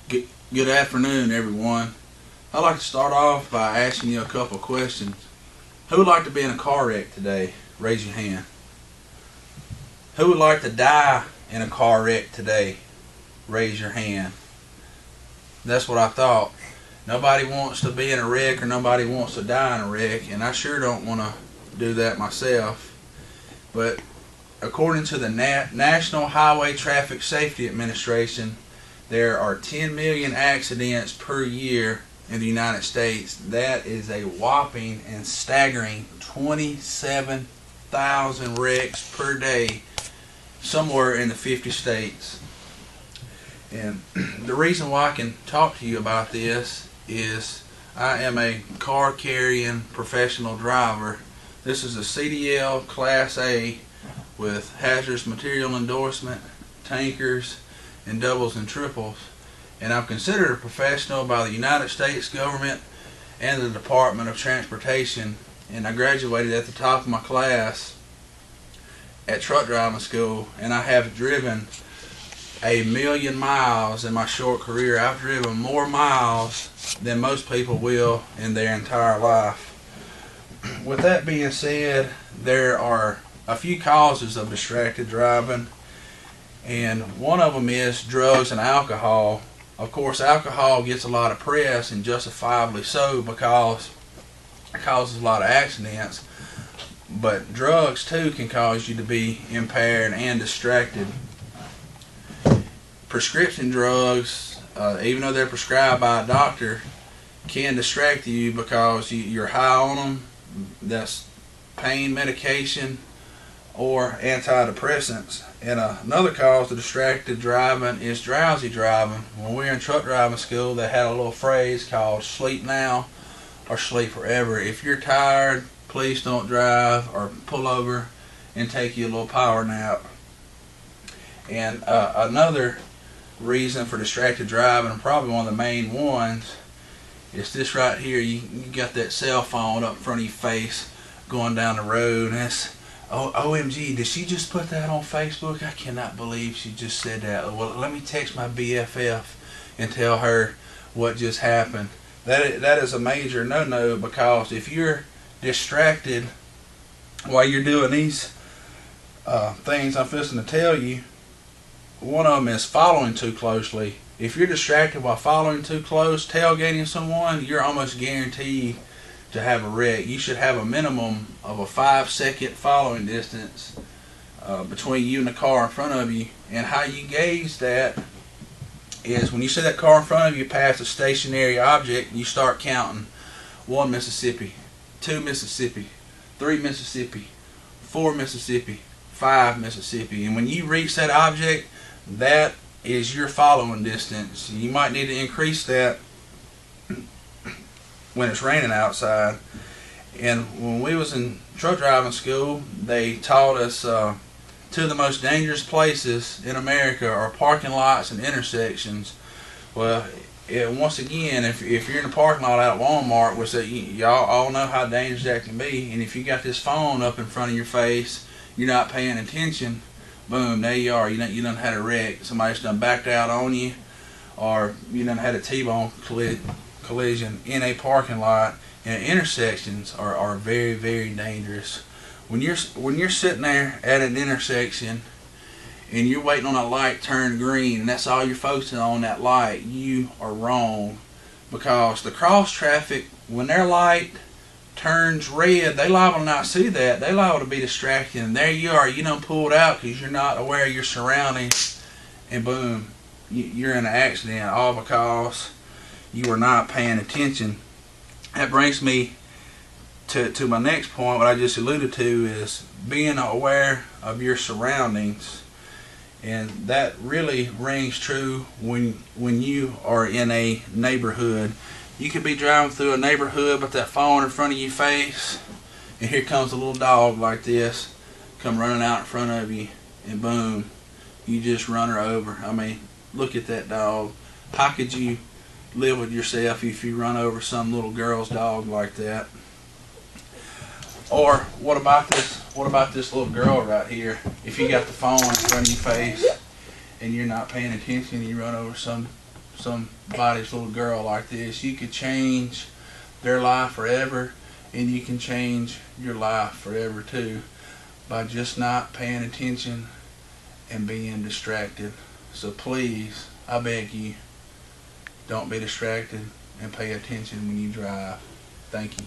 Good afternoon, everyone. I'd like to start off by asking you a couple of questions. Who would like to be in a car wreck today? Raise your hand. Who would like to die in a car wreck today? Raise your hand. That's what I thought. Nobody wants to be in a wreck or nobody wants to die in a wreck, and I sure don't want to do that myself. But according to the National Highway Traffic Safety Administration, there are 10 million accidents per year in the United States. That is a whopping and staggering 27,000 wrecks per day somewhere in the 50 states. And the reason why I can talk to you about this is I am a car carrying professional driver. This is a CDL Class A with hazardous material endorsement, tankers, and doubles and triples, and I'm considered a professional by the United States government and the Department of Transportation, and I graduated at the top of my class at truck driving school, and I have driven 1,000,000 miles in my short career. I've driven more miles than most people will in their entire life. With that being said, there are a few causes of distracted driving, and one of them is drugs and alcohol. Of course, alcohol gets a lot of press, and justifiably so, because it causes a lot of accidents. But drugs too can cause you to be impaired and distracted. Prescription drugs, even though they're prescribed by a doctor, can distract you because you're high on them. That's pain medication or antidepressants. And another cause of distracted driving is drowsy driving. When we were in truck driving school, they had a little phrase called sleep now or sleep forever. If you're tired, please don't drive, or pull over and take you a little power nap. And another reason for distracted driving, and probably one of the main ones, is this right here. You got that cell phone up in front of your face going down the road, and it's, oh, OMG, did she just put that on Facebook? I cannot believe she just said that. Well, let me text my BFF and tell her what just happened. That is a major no-no, because if you're distracted while you're doing these things I'm fixing to tell you, one of them is following too closely. If you're distracted while following too close, tailgating someone, you're almost guaranteed to have a wreck. You should have a minimum of a 5-second following distance between you and the car in front of you. And how you gauge that is when you see that car in front of you pass a stationary object, you start counting. 1 Mississippi, 2 Mississippi, 3 Mississippi, 4 Mississippi, 5 Mississippi. And when you reach that object, that is your following distance. You might need to increase that when it's raining outside. And when we was in truck driving school, they taught us two of the most dangerous places in America are parking lots and intersections. Well, once again, if you're in a parking lot out at Walmart, which y'all all know how dangerous that can be, and if you got this phone up in front of your face, you're not paying attention, boom, there you are. You done had a wreck. Somebody's done backed out on you, or you done had a T-bone collision in a parking lot. And intersections are very, very dangerous. When you're sitting there at an intersection and you're waiting on a light to turn green, and that's all you're focusing on, that light, you are wrong. Because the cross traffic, when their light turns red, they liable to not see that. They liable to be distracted, and there you are. You done pulled out because you're not aware of your surroundings, and boom, you're in an accident, all because you were not paying attention. That brings me to my next point. What I just alluded to is being aware of your surroundings, and that really rings true when you are in a neighborhood. You could be driving through a neighborhood with that phone in front of your face, and here comes a little dog like this, come running out in front of you, and boom, you just run her over. I mean, look at that dog. How could you live with yourself if you run over some little girl's dog like that? Or what about this little girl right here? If you got the phone in front of your face and you're not paying attention, you run over some somebody's little girl like this, you could change their life forever, and you can change your life forever too by just not paying attention and being distracted. So please, I beg you, don't be distracted and pay attention when you drive. Thank you.